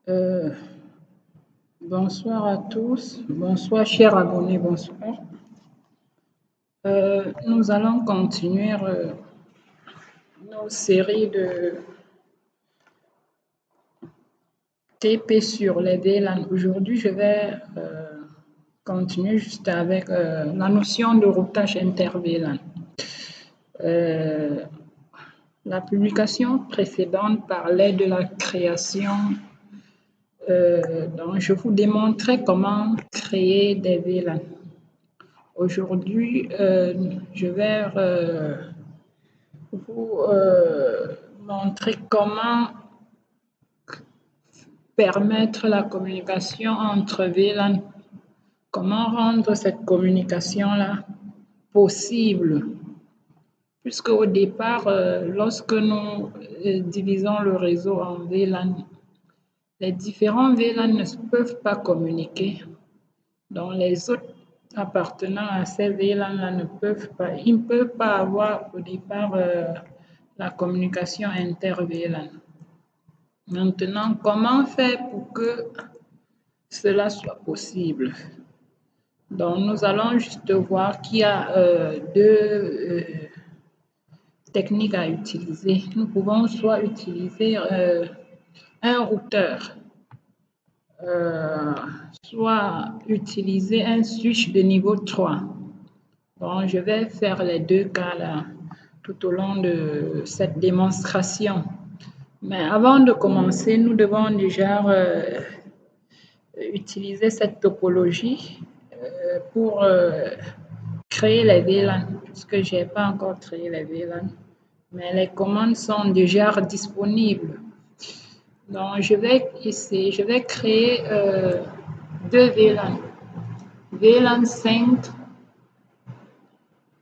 Euh, Bonsoir à tous, bonsoir chers abonnés, bonsoir. Nous allons continuer nos séries de TP sur les VLAN. Aujourd'hui, je vais continuer juste avec la notion de routage inter-VLAN. La publication précédente parlait de la création. Donc, je vous démontrais comment créer des VLAN. Aujourd'hui, je vais vous montrer comment permettre la communication entre VLAN, comment rendre cette communication-là possible. Puisque au départ, lorsque nous divisons le réseau en VLAN, les différents VLAN ne peuvent pas communiquer. Donc les autres appartenant à ces VLAN-là ne peuvent pas, ils ne peuvent pas avoir au départ la communication inter-VLAN. Maintenant, comment faire pour que cela soit possible? Donc nous allons juste voir qu'il y a deux techniques à utiliser. Nous pouvons soit utiliser un routeur, soit utiliser un switch de niveau 3. Bon, je vais faire les deux cas là tout au long de cette démonstration. Mais avant de commencer, nous devons déjà utiliser cette topologie pour créer les VLAN, puisque je n'ai pas encore créé les VLAN. Mais les commandes sont déjà disponibles. Donc, je vais créer deux VLAN. VLAN 5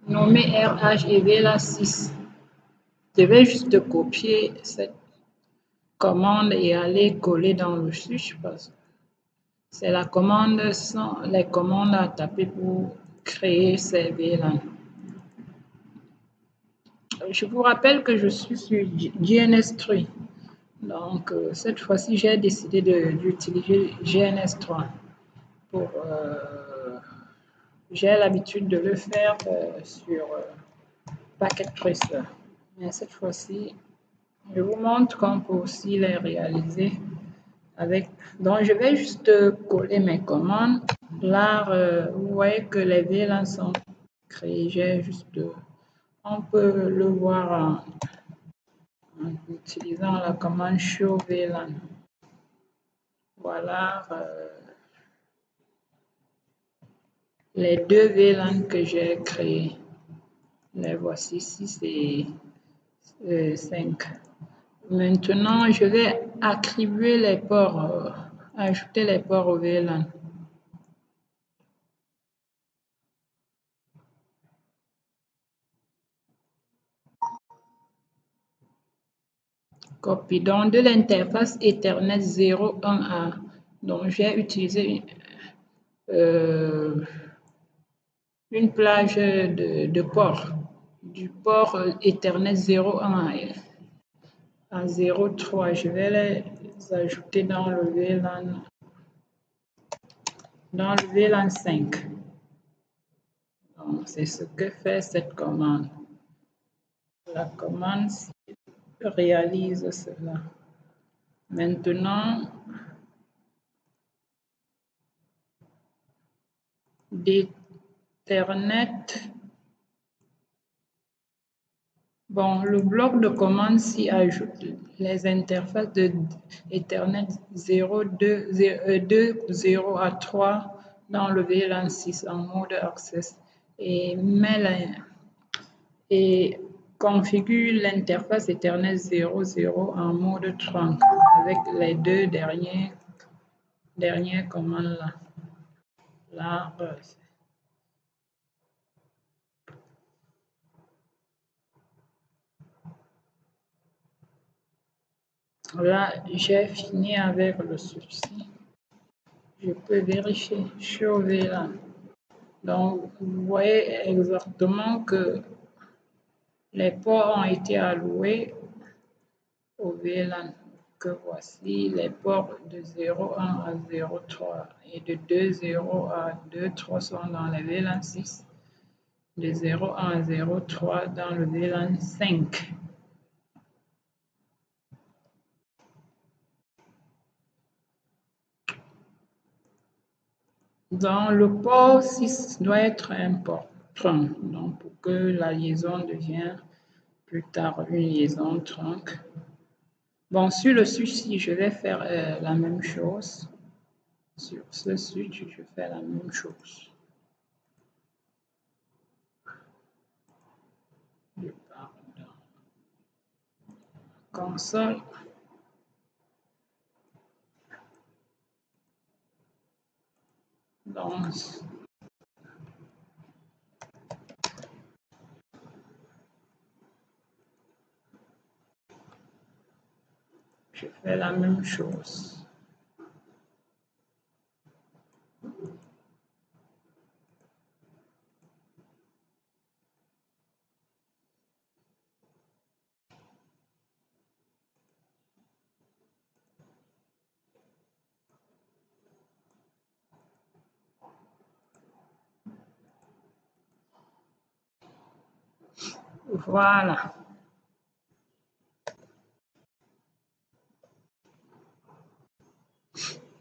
nommé RH et VLAN 6. Je vais juste copier cette commande et aller coller dans le switch parce que c'est la commande sans les commandes à taper pour créer ces VLAN. Je vous rappelle que je suis sur GNS3. Donc, cette fois-ci, j'ai décidé d'utiliser GNS3 pour j'ai l'habitude de le faire sur Packet Tracer. Mais cette fois-ci, je vous montre qu'on peut aussi les réaliser avec. Donc, je vais juste coller mes commandes. Là, vous voyez que les VLAN sont créés. J'ai juste. On peut le voir en utilisant la commande show VLAN. Voilà les deux VLAN que j'ai créés. Les voici 6 et 5. Maintenant, je vais attribuer les ports, ajouter les ports au VLAN. Copie donc de l'interface Ethernet 0.1a. Donc, j'ai utilisé une plage de ports, du port Ethernet 0.1 à 0.3. Je vais les ajouter dans le VLAN 5. Donc, c'est ce que fait cette commande. La commande réalise cela. Maintenant, d'Ethernet. Bon, le bloc de commande s'y ajoute les interfaces de Ethernet 2.0 à 3 dans le VLAN 6 en mode access et configure l'interface Ethernet 0.0 en mode trunk avec les deux dernières commandes là. Là, j'ai fini avec le souci. Je peux vérifier sur VLAN. Donc, vous voyez exactement que les ports ont été alloués au VLAN. que voici les ports de 0,1 à 0,3 et de 2,0 à 2,3 sont dans le VLAN 6, de 0,1 à 0,3 dans le VLAN 5. Dans le port 6 doit être un port trunk, donc pour que la liaison devienne plus tard une liaison trunk. Bon, sur le switch, je vais faire la même chose. Sur ce switch, je fais la même chose. Je pars dans la console. Donc, je fais la même chose. Voilà.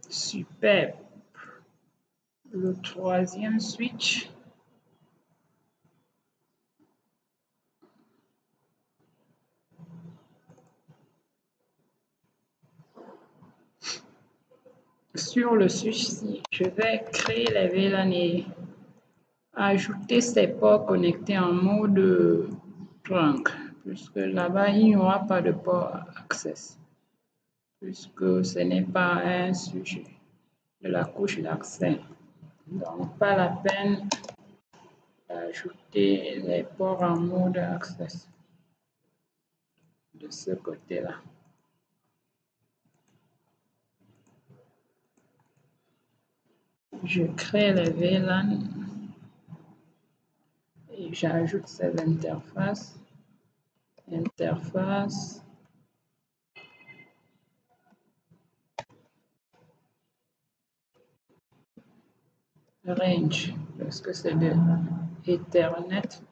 Super. Le troisième switch. Sur le switch, je vais créer les VLAN et ajouter ces ports connectés en mode trunk, puisque là-bas, il n'y aura pas de port access, puisque ce n'est pas un sujet de la couche d'accès. Donc, pas la peine d'ajouter les ports en mode access de ce côté-là. Je crée les VLAN et j'ajoute ces interfaces. Interface. Range, parce que c'est de Ethernet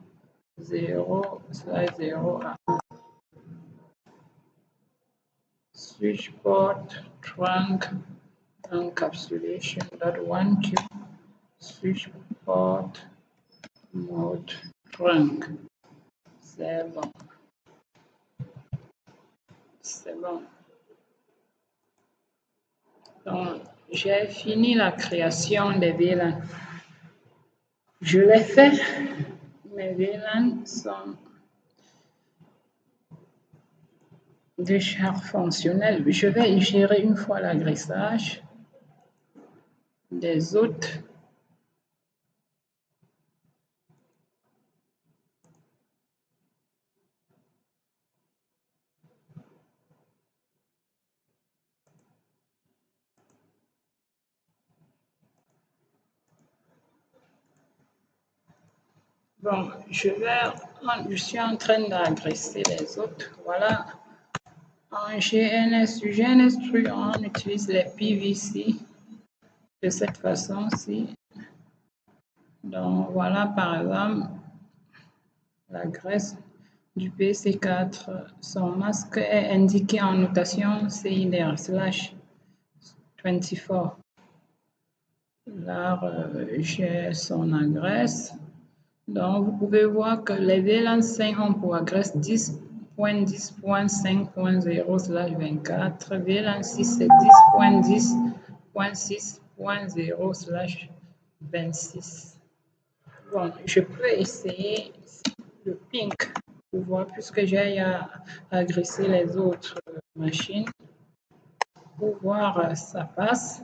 0/0 à 1. Switch port trunk encapsulation.1q switch port mode trunk. C'est bon. C'est bon. Donc, j'ai fini la création des VLAN. Je l'ai fait. Mes VLAN sont déjà fonctionnels. Je vais gérer une fois l'agressage des autres. Bon, je suis en train d'agresser les autres. Voilà. En GNS Tree, on utilise les PVC de cette façon-ci. Donc, voilà par exemple l'adresse du PC4. Son masque est indiqué en notation CIDR/24. Là, j'ai son adresse. Donc, vous pouvez voir que les VLAN 5 ont pour adresse 10.10.5.0/24. VLAN 6, c'est 10.10.6.0/26. Bon, je peux essayer le pink pour voir, puisque j'ai agressé les autres machines, pour voir ça passe.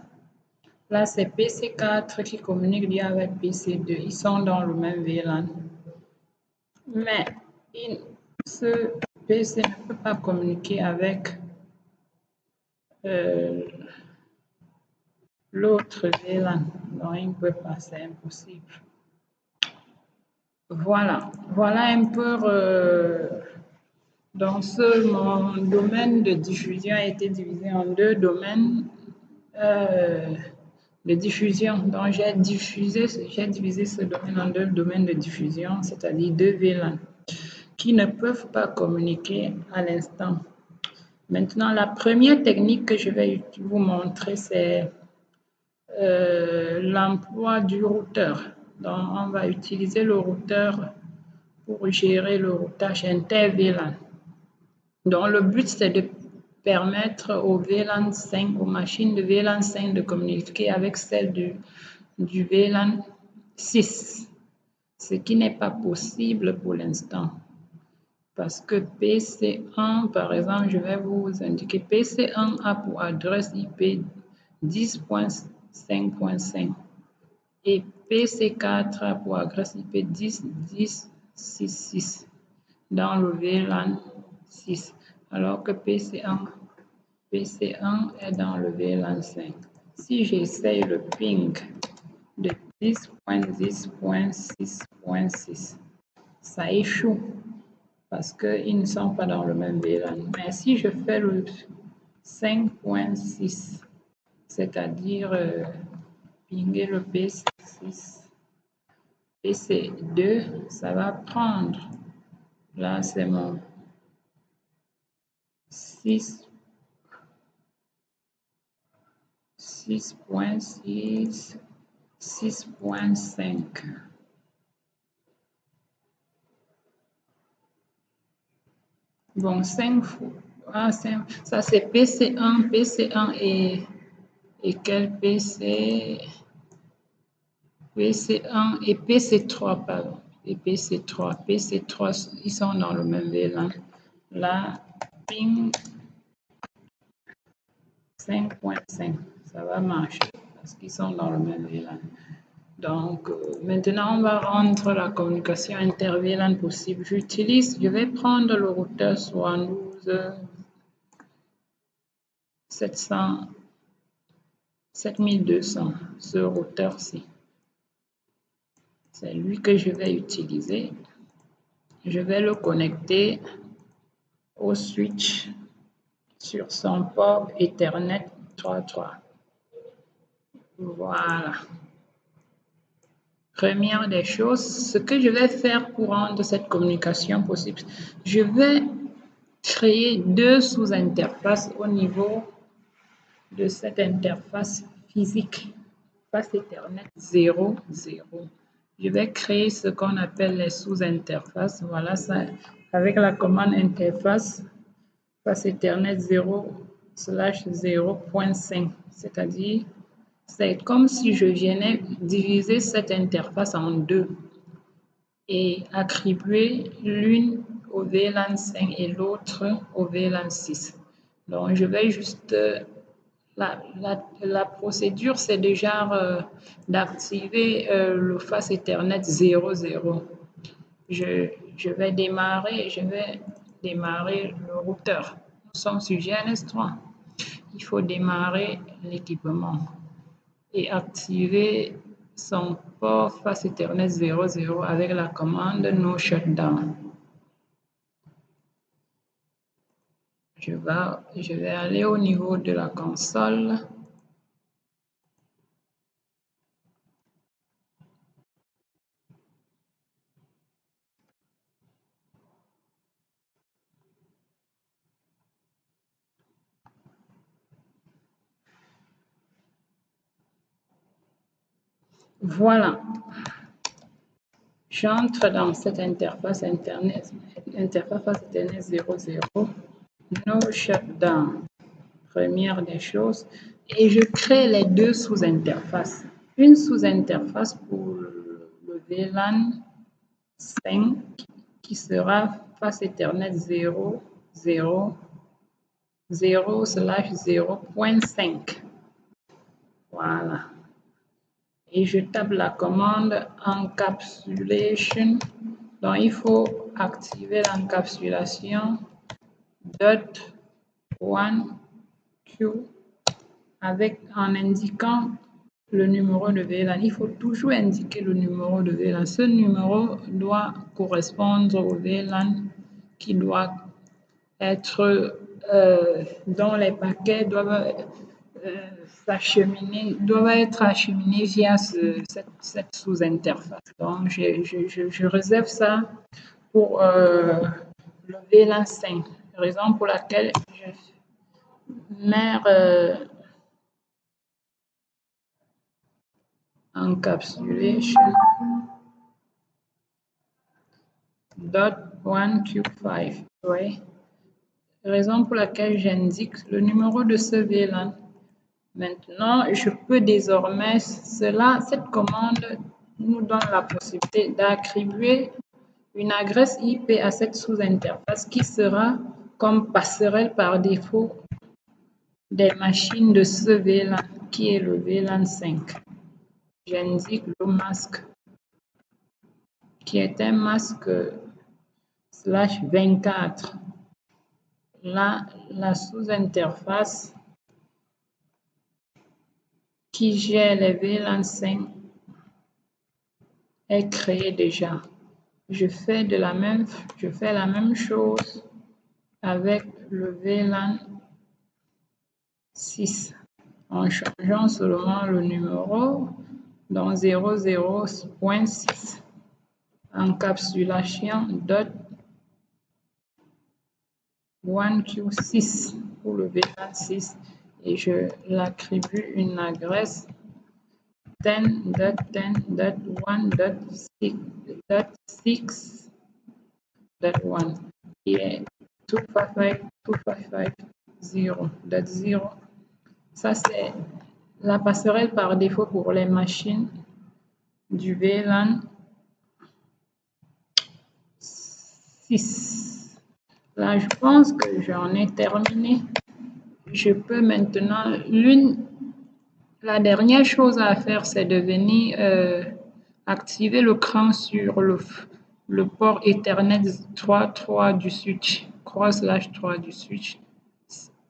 Là, c'est PC4 qui communique bien avec PC2. Ils sont dans le même VLAN. Mais ce PC ne peut pas communiquer avec l'autre VLAN. Donc, il ne peut pas, c'est impossible. Voilà. Voilà un peu Mon domaine de diffusion a été divisé en deux domaines de diffusion. Donc, j'ai divisé ce domaine en deux domaines de diffusion, c'est-à-dire deux VLAN qui ne peuvent pas communiquer à l'instant. Maintenant, la première technique que je vais vous montrer, c'est l'emploi du routeur. Donc, on va utiliser le routeur pour gérer le routage inter-VLAN. Donc, le but, c'est de permettre aux VLAN 5, aux machines de VLAN 5 de communiquer avec celles du VLAN 6, ce qui n'est pas possible pour l'instant. Parce que PC1, par exemple, je vais vous indiquer, PC1 a pour adresse IP 10.5.5 et PC4 a pour adresse IP 10.10.6.6 dans le VLAN 6, alors que PC1 est dans le VLAN 5. Si j'essaye le ping de 10.10.6.6, ça échoue parce qu'ils ne sont pas dans le même VLAN. Mais si je fais le 5.6, c'est-à-dire pinguer le PC6, PC2, ça va prendre. Là, c'est mon 6.6, 6.5. Bon, 5 fois. Ah, ça c'est PC1, PC1 et quel PC? PC1 et PC3, pardon. Et PC3. PC3, ils sont dans le même VLAN. Là, ping 5.5. Ça va marcher parce qu'ils sont dans le même VLAN. Donc, maintenant, on va rendre la communication inter-VLAN possible. Je vais prendre le routeur 7200, ce routeur-ci. C'est lui que je vais utiliser. Je vais le connecter au switch sur son port Ethernet 3.3. Voilà. Première des choses, ce que je vais faire pour rendre cette communication possible, je vais créer deux sous-interfaces au niveau de cette interface physique, face Ethernet 0, 0. Je vais créer ce qu'on appelle les sous-interfaces. Voilà ça, avec la commande interface face Ethernet 0/0.5, c'est-à-dire c'est comme si je venais diviser cette interface en deux et attribuer l'une au VLAN 5 et l'autre au VLAN 6. Donc, je vais juste... La procédure, c'est déjà d'activer le face Ethernet 0.0. Je vais démarrer le routeur. Nous sommes sur GNS3. Il faut démarrer l'équipement et activer son port face Ethernet 0.0 avec la commande no shutdown. Je vais aller au niveau de la console. Voilà. J'entre dans cette interface Ethernet 0.0, no shutdown, première des choses, et je crée les deux sous-interfaces. Une sous-interface pour le VLAN 5 qui sera face Ethernet 0.0/0.5. Voilà. Et je tape la commande encapsulation. Donc, il faut activer l'encapsulation .1q en indiquant le numéro de VLAN. Il faut toujours indiquer le numéro de VLAN. Ce numéro doit correspondre au VLAN qui doit être, dont les paquets doivent être acheminés via cette sous-interface. Donc, je réserve ça pour le VLAN 5, raison pour laquelle je mets encapsulation .1Q5. Oui. Raison pour laquelle j'indique le numéro de ce VLAN. Maintenant, je peux désormais, cette commande nous donne la possibilité d'attribuer une adresse IP à cette sous-interface qui sera comme passerelle par défaut des machines de ce VLAN, qui est le VLAN 5. J'indique le masque, qui est un masque /24. Là, la sous-interface qui gère les VLAN 5 est créée déjà. Je fais la même chose avec le VLAN 6 en changeant seulement le numéro dans 00.6 encapsulation .1Q6 pour le VLAN 6 et je l'attribue une adresse 10.10.1.6.1 qui est 255.255.0.0. Ça, c'est la passerelle par défaut pour les machines du VLAN 6. Là, je pense que j'en ai terminé. Je peux maintenant, la dernière chose à faire, c'est de venir activer le cran sur le port Ethernet 3.3 du switch, cross/3 du switch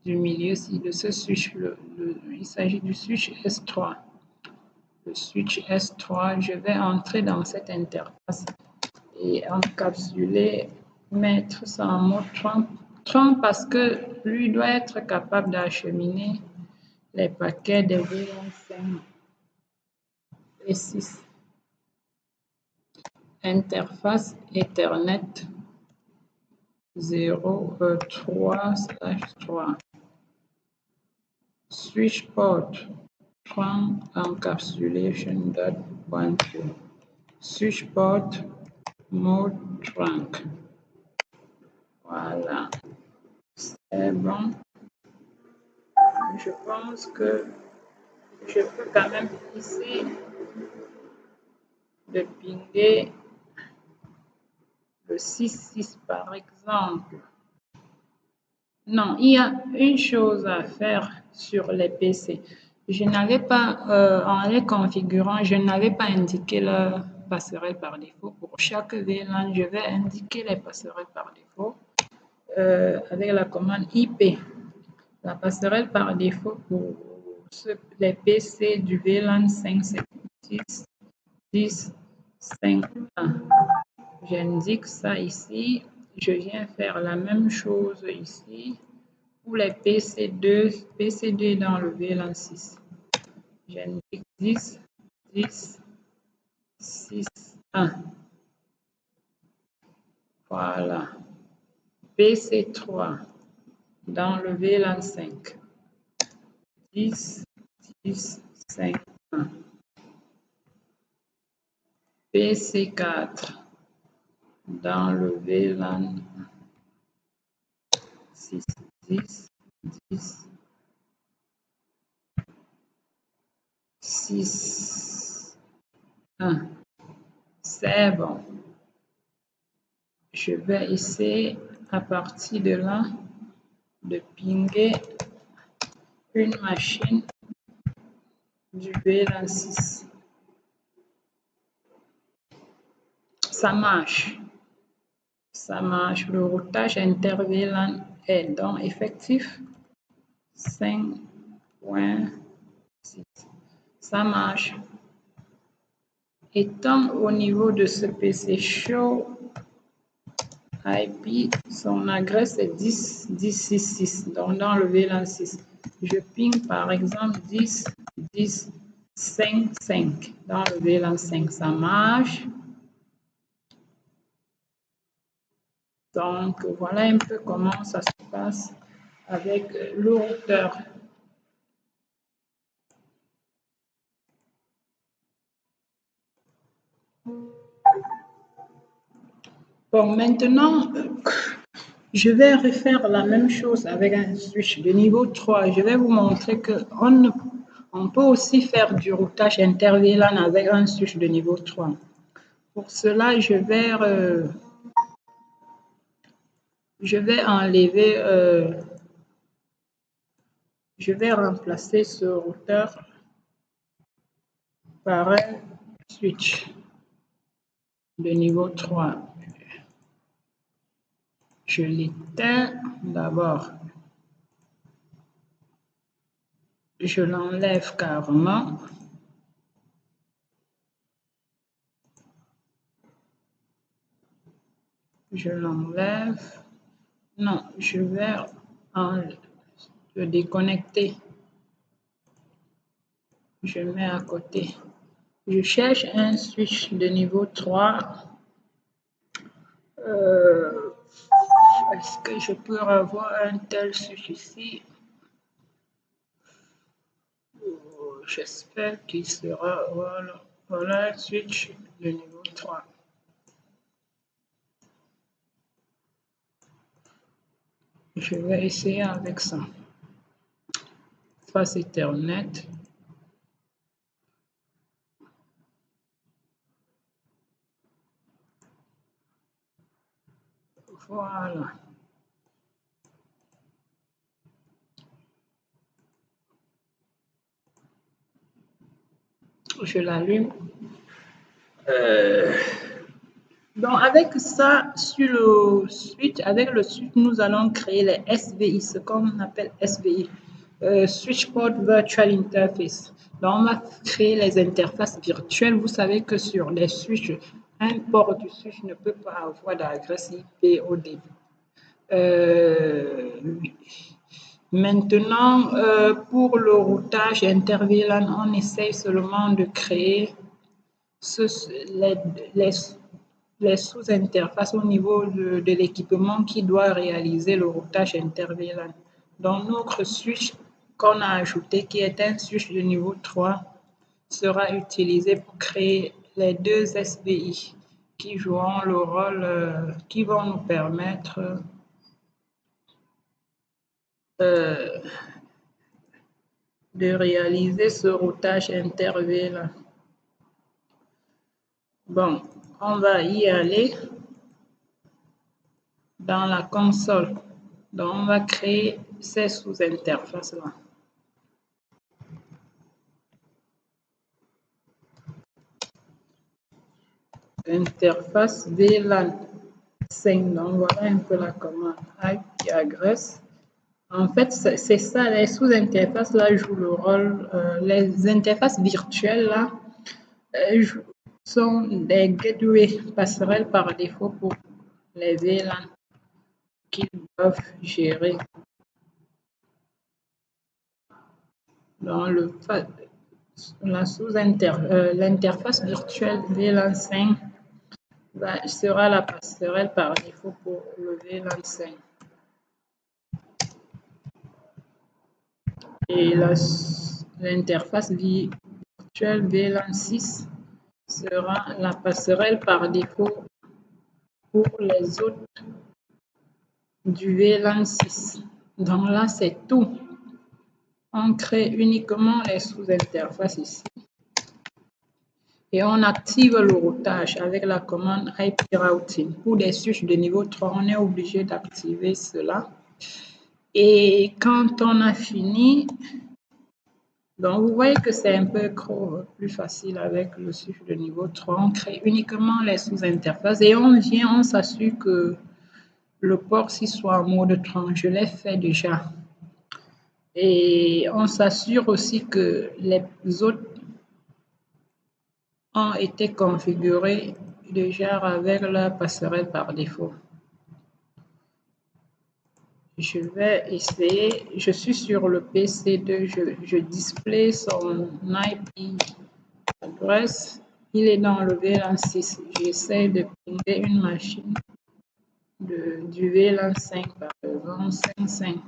du milieu, de ce switch, il s'agit du switch S3. Le switch S3, je vais entrer dans cette interface et encapsuler, mettre ça en mode Trump parce que lui doit être capable d'acheminer les paquets des VLAN 5 et 6. Interface Ethernet 0.3/3. Switch port Trunk encapsulation.1Q. Switch port mode trunk. Voilà. C'est bon. Je pense que je peux quand même essayer de pinguer le 6.6 par exemple. Non, il y a une chose à faire sur les PC. Je n'avais pas, en les configurant, je n'avais pas indiqué la passerelle par défaut. Pour chaque VLAN, je vais indiquer les passerelles par défaut avec la commande IP. La passerelle par défaut pour les PC du VLAN 5, c'est 10, 10, 5, 1. J'indique ça ici. Je viens faire la même chose ici pour les PC2 dans le VLAN 6. J'indique 10, 10, 6, 1. Voilà. PC3 dans le VLAN 5. 10, 10, 5, 1. PC4 dans le VLAN 6, 10, 10, 6, 1. C'est bon. Je vais essayer à partir de là de pinguer une machine du VLAN 6. Ça marche. Ça marche. Le routage inter-VLAN est donc effectif. 5.6. Ça marche. Étant au niveau de ce PC chaud, IP, son adresse est 10, 10, 6, 6, donc dans le VLAN 6. Je ping par exemple 10, 10, 5, 5 dans le VLAN 5, ça marche. Donc voilà un peu comment ça se passe avec le routeur. Bon, maintenant, je vais refaire la même chose avec un switch de niveau 3. Je vais vous montrer qu'on peut aussi faire du routage inter-VLAN avec un switch de niveau 3. Pour cela, je vais enlever, je vais remplacer ce routeur par un switch de niveau 3. Je l'éteins d'abord. Je l'enlève carrément. Je l'enlève. Non, je vais le déconnecter. Je mets à côté. Je cherche un switch de niveau 3. Est-ce que je peux avoir un tel switch ici? J'espère qu'il sera, voilà un switch de niveau 3. Je vais essayer avec ça. Face Ethernet. Voilà. Je l'allume. Donc avec ça, sur le switch, avec le switch, nous allons créer les SVI, ce qu'on appelle SVI, Switch Port Virtual Interface. Donc on va créer les interfaces virtuelles. Vous savez que sur les switches, un port du switch ne peut pas avoir d'adresse IP au début. Maintenant, pour le routage inter-VLAN, on essaye seulement de créer les sous-interfaces au niveau de l'équipement qui doit réaliser le routage inter-VLAN. Donc, notre switch qu'on a ajouté, qui est un switch de niveau 3, sera utilisé pour créer les deux SVI qui joueront le rôle, qui vont nous permettre de réaliser ce routage inter-VLAN. Bon, on va y aller dans la console. Donc, on va créer ces sous-interfaces-là. Interface VLAN 5. Donc, voilà un peu la commande IP address. En fait, c'est ça, les sous-interfaces là jouent le rôle, les interfaces virtuelles là sont des gateways passerelles par défaut pour les VLAN qu'ils doivent gérer. Dans l'interface virtuelle VLAN 5 sera la passerelle par défaut pour le VLAN 5. Et l'interface virtuelle VLAN 6 sera la passerelle par défaut pour les autres du VLAN 6. Donc là, c'est tout. On crée uniquement les sous-interfaces ici. Et on active le routage avec la commande IP routing. Pour des switches de niveau 3, on est obligé d'activer cela. Et quand on a fini, donc vous voyez que c'est un peu plus facile avec le switch de niveau 3. On crée uniquement les sous-interfaces et on s'assure que le port 6 soit en mode 30. Je l'ai fait déjà. Et on s'assure aussi que les autres ont été configurés déjà avec la passerelle par défaut. Je vais essayer. Je suis sur le PC2. Je display son IP adresse. Il est dans le VLAN 6. J'essaie de pinguer une machine du VLAN 5, par exemple, 5.5,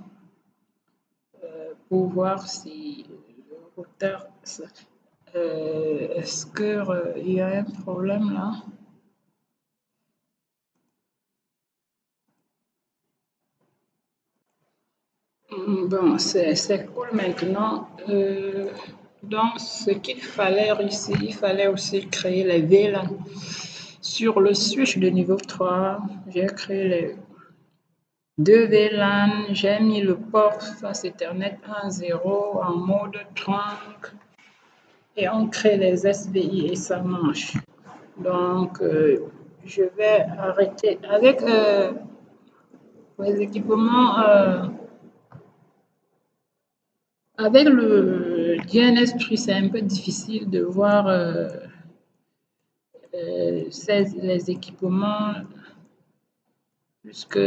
pour voir si le routeur. Est-ce qu'il y a un problème là? Bon, c'est cool maintenant. Donc, ce qu'il fallait réussir, il fallait aussi créer les VLAN. Sur le switch de niveau 3, j'ai créé les deux VLAN. J'ai mis le port face Ethernet 1.0 en mode trunk et on crée les SBI et ça marche. Donc, je vais arrêter avec les équipements. Avec le DNS Tree, c'est un peu difficile de voir les équipements puisque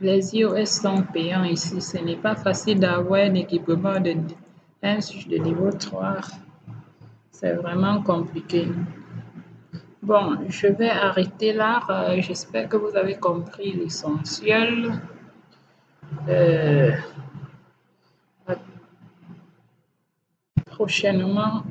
les iOS sont payants ici. Ce n'est pas facile d'avoir un équipement un switch de niveau 3. C'est vraiment compliqué. Bon, je vais arrêter là. J'espère que vous avez compris l'essentiel. Prochainement,